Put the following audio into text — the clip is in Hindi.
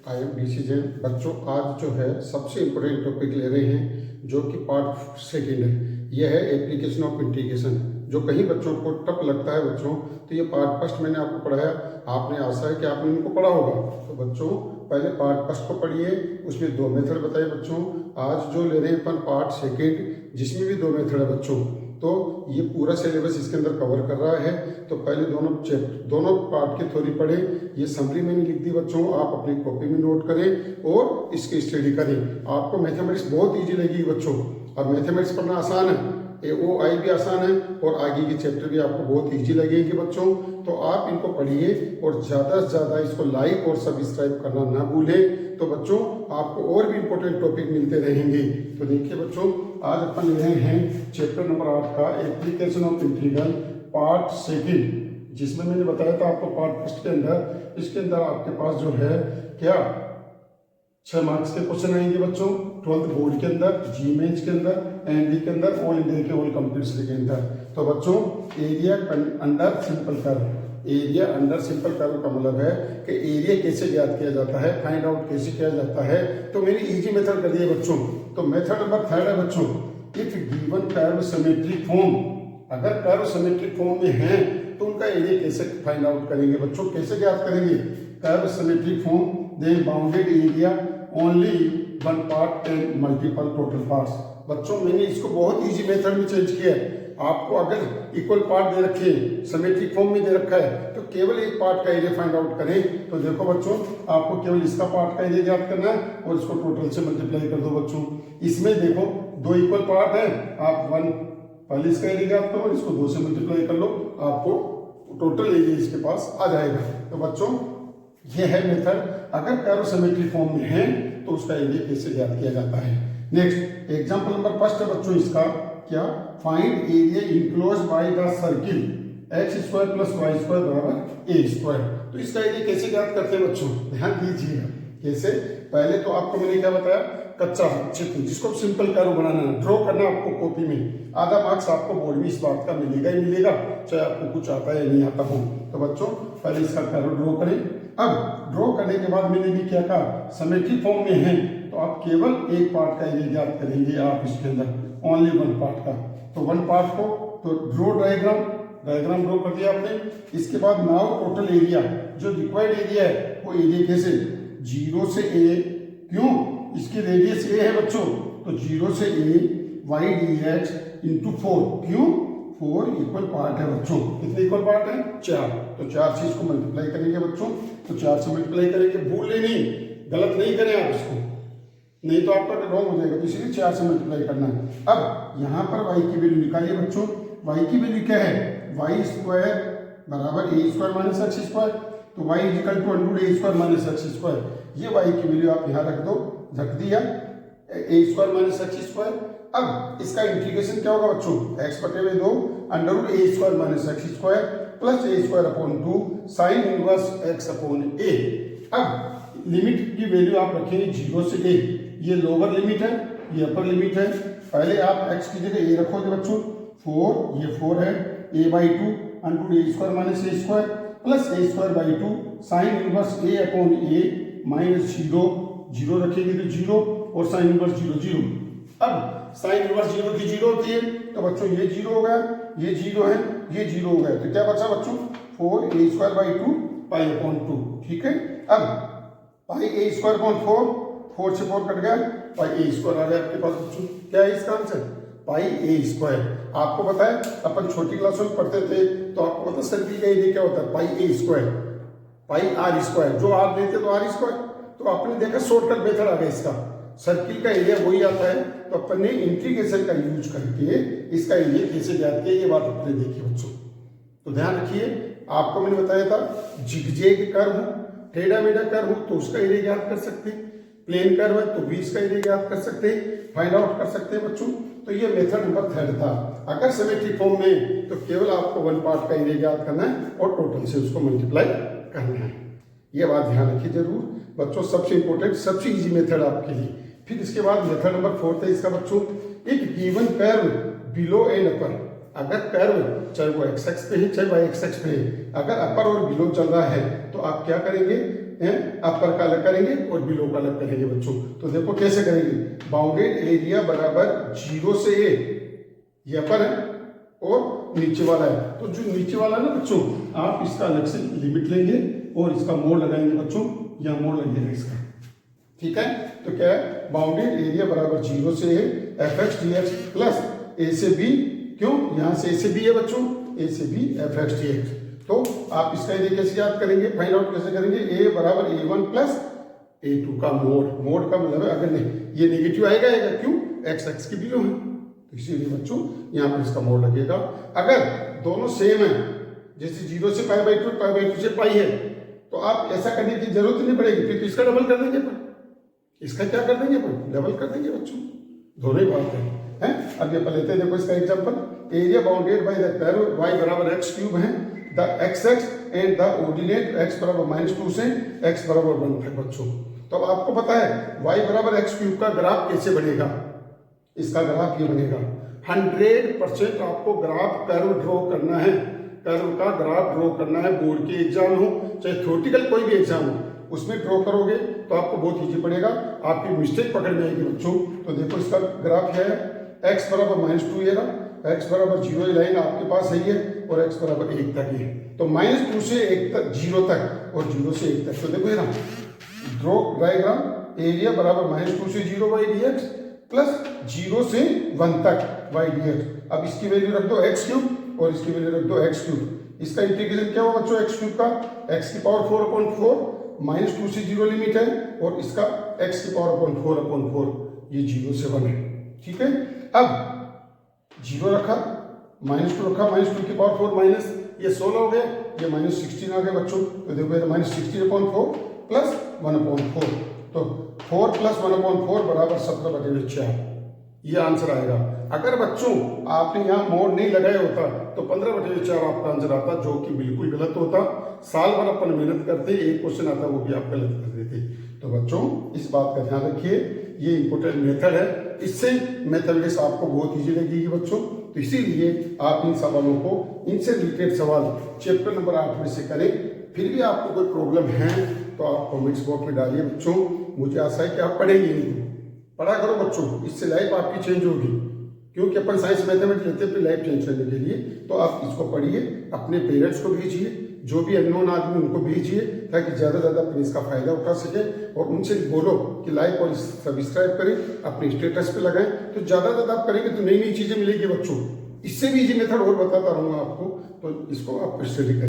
I am D C Jain. बच्चों आज जो है सबसे इम्पोर्टेंट टॉपिक ले रहे हैं जो कि पार्ट सेकेंड है। यह है एप्लीकेशन ऑफ इंटीग्रेशन। जो कहीं बच्चों को टफ लगता है बच्चों, तो ये पार्ट फर्स्ट मैंने आपको पढ़ाया, आपने आशा है कि आपने इनको पढ़ा होगा। तो बच्चों पहले पार्ट फर्स्ट को पढ़िए, उसमें 2 मेथड बताए बच्चों। आज जो ले रहे हैं अपन पार्ट सेकेंड, जिसमें भी 2 मेथड है बच्चों। तो ये पूरा सिलेबस इसके अंदर कवर कर रहा है। तो पहले दोनों पार्ट की थ्योरी पढ़े। ये समरी मैंने लिख दी बच्चों, आप अपनी कॉपी में नोट करें और इसकी स्टडी करें। आपको मैथमेटिक्स बहुत इजी लगेगी बच्चों। अब मैथमेटिक्स पढ़ना आसान है, AOI भी आसान है और आगे की चैप्टर भी आपको बहुत इजी लगेगी बच्चों। तो आप इनको पढ़िए और ज़्यादा से ज़्यादा इसको लाइक और सब्सक्राइब करना ना भूलें। तो बच्चों आपको और भी इम्पोर्टेंट टॉपिक मिलते रहेंगे। तो देखिए बच्चों, आज अपन ले रहे हैं चैप्टर नंबर 8 का application of integral part second, जिसमें मैंने बताया था आपको पार्ट फर्स्ट के अंदर, इसके अंदर आपके पास जो है क्या 6 मार्क्स के क्वेश्चन आएंगे बच्चों। 12th बोर्ड के अंदर, जी मेंस के अंदर, एनडी के अंदर, ऑल इंडिया के ऑल कंपटीशन के अंदर। तो बच्चों area under simple curve, area under simple curve का मतलब है कि एरिया कैसे ज्ञात किया जाता है, फाइंड आउट कैसे किया जाता है। तो मैंने इजी मेथड कर दिया बच्चों। तो मेथड नंबर 3 है बच्चों, if given curve symmetric form, अगर कर्व सिमेट्रिक फॉर्म में है तो उनका एरिया कैसे फाइंड आउट करेंगे बच्चों, कैसे ज्ञात करेंगे। Curve symmetric form, then bounded area only one part and multiple total parts. बच्चों मैंने इसको बहुत इजी मेथड में चेंज किया है। आपको अगर इक्वल पार्ट दे रखे हैं, सिमेट्रिक फॉर्म में दे रखा है, तो केवल एक पार्ट का एरिया फाइंड आउट करें। तो देखो बच्चों, आपको केवल इसका पार्ट का एरिया ज्ञात करना है और इसको टोटल से मल्टीप्लाई कर दो बच्चों। इसमें देखो 2 इक्वल पार्ट है, आप 1 पहले इसका एरिया ज्ञात करो, इसको 2 से मल्टीप्लाई कर लो, आपको टोटल एरिया इसके पास आ जाएगा। तो बच्चों ये है मेथड। अगर कर्व सिमेट्रिक फॉर्म में है तो उसका एरिया कैसे ज्ञात किया जाता है। नेक्स्ट एग्जांपल नंबर फर्स्ट है बच्चों इसका, क्या, find area enclose by the circle x² + y² = a²। तो इसका एरिया कैसे ज्ञात करते हैं बच्चों, ध्यान दीजिएगा कैसे। पहले तो आपको मैंने क्या बताया, कच्चा चित्र जिसको सिंपल कर्व बनाना है, ड्रॉ करना आपको कॉपी में। आधा मार्क्स आपको बोर्ड में इस बात का मिलेगा ही मिलेगा, चाहे आपको कुछ आता है या नहीं आता हो। तो बच्चों पहले इसका कर्व ड्रॉ करें। अब ड्रॉ करने के बाद मैंने भी क्या कहा, सिमेट्रिक फॉर्म में है तो आप केवल एक पार्ट का एरिया ज्ञात करेंगे आप इसके अंदर, ओनली 1 पार्ट का। तो 1 पार्ट को तो ड्रॉ डायग्राम ड्रॉ कर दिया आपने। इसके बाद नाउ टोटल एरिया, जो रिक्वायर्ड एरिया है वो एरिया कैसे, 0 से a, क्यों, इसकी रेडियस a है बच्चों, तो 0 से a y dx इंटू 4, क्यों, 4 इक्वल पार्ट है बच्चों। कितने इक्वल पार्ट है, 4। तो 4 से इसको मल्टीप्लाई करेंगे बच्चों। तो 4 से मल्टीप्लाई करेंगे, भूल नहीं, गलत नहीं करें आप इसको, नहीं तो आपका रॉन्ग हो जाएगा। तो इसलिए 4 से मल्टीप्लाई करना है। अब यहाँ पर y की वैल्यू निकालिए बच्चों। y की वैल्यू क्या है, y² बराबर a² - x²। तो y = √a² - x²। ये y की वैल्यू आप यहाँ रख दो, रख दिया, a² - x²। अब इसका इंटीग्रेशन क्या होगा बच्चों, x/2 √a² - x² plus a²/2 sin inverse x/a। अब लिमिट की वैल्यू आप रखेंगे 0 से a, ये लोअर लिमिट है, ये अपर लिमिट है। पहले आप x की जगह a रखोगे बच्चों, 4, ये 4 है, a/2 √a² - a² plus a²/2 sin inverse a/a minus 0 रखेंगे तो 0 और sin इनवर्स 0 0। अब sin इनवर्स 0 की 0 होती है, तो बच्चों ये 0 हो गया, ये 0 है, ये 0 हो गया। तो क्या बचा बच्चों, 4a²/2 π/2। ठीक है। अब πa²/4, 4 से 4 कट गया, πa² आ गया आपके पास बच्चों। क्या है इसका आंसर, πa²। आपको पता है अपन छोटी क्लासों में पढ़ते थे तो आपको पता सर्किल का एरिया क्या होता है, πa², πr², जो r देते तो r²। तो आपने देखा शॉर्टकट मेथड आ गया इसका, सर्किल का एरिया वही आता है। तो अपन ने इंटीग्रेशन का यूज करके इसका एरिया कैसे ज्ञात किया, ये बात आपने देखी बच्चों। तो ध्यान रखिए, आपको मैंने बताया था जिगजैग कर्व हो, टेढ़ा मेढ़ा कर्व हो तो उसका एरिया ज्ञात कर सकते हैं, प्लेन कर्व है तो भी इसका एरिया ज्ञात कर सकते हैं, फाइंड आउट कर सकते हैं बच्चों। तो ये मेथड नंबर 3 था। अगर सिमेट्रिक फॉर्म में तो केवल आपको 1 पार्ट का एरिया ज्ञात करना है और टोटल से उसको मल्टीप्लाई करना है। ये बात ध्यान रखिए जरूर बच्चों, सबसे इंपॉर्टेंट, सबसे इजी मेथड आपके लिए। फिर इसके बाद मेथड नंबर 4 है इसका बच्चों, एक given curve below and upper. अगर कर्व चाहे वो x एक्स पे है चाहे y एक्स पे है, अगर अपर और बिलो चल रहा है तो आप क्या करेंगे, अपर का अलग करेंगे और बिलो का अलग करेंगे बच्चों। तो देखो कैसे करेंगे, बाउंडेड एरिया बराबर 0 से a, ये अपर है और नीचे वाला है। तो जो नीचे वाला है ना बच्चों, आप इसका अलग से लिमिट लेंगे और इसका मोड़ लगाएंगे बच्चों, यहाँ मोड़ लगेगा इसका, ठीक है। तो क्या है, बाउंडेड एरिया बराबर 0 से a F x D x plus a से b, क्यों, यहाँ से a से b है बच्चों, a से b F x D x. तो आप इसका एरिया कैसे याद करेंगे, फाइंड आउट कैसे करेंगे, a बराबर a1 प्लस a2 का मोड़, मोड़ का मतलब है अगर नहीं ये नेगेटिव आएगा, क्यों, x x के बिलो है, तो इसीलिए बच्चों यहाँ पर इसका मोड़ लगेगा। अगर दोनों सेम है, जैसे 0 से π/2 π/2 से पाई है, तो आप ऐसा करने की जरूरत नहीं पड़ेगी, फिर इसका डबल कर देंगे, पर इसका क्या कर देंगे, पर डबल कर देंगे बच्चों, दोनों ही बात है। अब ये लेते हैं, देखो इसका example, area bounded by the curve y बराबर x क्यूब है, the x x and the ordinate x बराबर -2 से x बराबर 1 तक बच्चों। तो अब आपको पता है y बराबर x क्यूब का ग्राफ कैसे बनेगा, इसका ग्राफ ये बनेगा, 100% आपको ग्राफ कर्व ड्रॉ करना है, कर्व का ग्राफ ड्रॉ करना है, बोर्ड के एग्जाम हो चाहे थ्योरेटिकल कोई भी एग्जाम हो, उसमें ड्रॉ करोगे तो आपको बहुत इजी पड़ेगा, आपकी मिस्टेक पकड़ में आएगी बच्चों। तो देखो इसका ग्राफ है, x बराबर -2 ये रहा, x बराबर 0 लाइन आपके पास है ये, और x बराबर 1 तक है, तो -2 से 1 तक 0 तक और 0 से 1 तक। तो देखो ये ना ड्रॉ डायग्राम, एरिया बराबर -2 से 0 y dx प्लस 0 से 1 तक y dx। अब इसकी वैल्यू रख दो x क्यूब और इसकी वैल्यू रख दो x क्यूब। इसका इंटीग्रेशन क्या होगा बच्चों, x क्यूब का x की पावर 4/4, -2 से 0 लिमिट है, और इसका x की पावर 4/4, ये 0 से 1 है, ठीक है। अब 0 रखा, -2 रखा, -2 की पावर 4 माइनस ये 16 हो गए, ये -16 आ गए बच्चों। तो देखो ये -16/4 प्लस 1/4, तो 4 प्लस 1/4 बराबर 17/4, ये आंसर आएगा। अगर बच्चों आपने यहाँ मोड़ नहीं लगाया होता तो 15/4 आपका आंसर आता, जो कि बिल्कुल गलत होता। साल भर अपन मेहनत करते, एक क्वेश्चन आता वो भी आप गलत कर देते। तो बच्चों इस बात का ध्यान रखिए, ये इंपोर्टेंट मेथड है, इससे मैथमेटिक्स आपको बहुत इजी लगेगी बच्चों। तो इसीलिए आप इन सवालों को, इनसे रिलेटेड सवाल चैप्टर नंबर 8 में से करें। फिर भी आपको कोई प्रॉब्लम है तो आप कमेंट्स बॉक्स में डालिए बच्चों, मुझे आशा है कि आप पढ़ेंगे इनको, पढ़ा करो बच्चों, इससे लाइफ आपकी चेंज होगी, क्योंकि अपन साइंस मैथमेटिक्स लेते हैं अपनी लाइफ चेंज करने के लिए। तो आप इसको पढ़िए, अपने पेरेंट्स को भेजिए, जो भी अननोन आदमी उनको भेजिए, ताकि ज़्यादा से ज़्यादा अपने इसका फायदा उठा सके, और उनसे बोलो कि लाइक और सब्सक्राइब करें, अपने स्टेटस पे लगाएं। तो ज़्यादा से ज़्यादा आप करेंगे तो नई नई चीज़ें मिलेगी बच्चों। इससे भी इजी मेथड और बताता रहूँगा आपको, तो इसको आप स्टडी करें।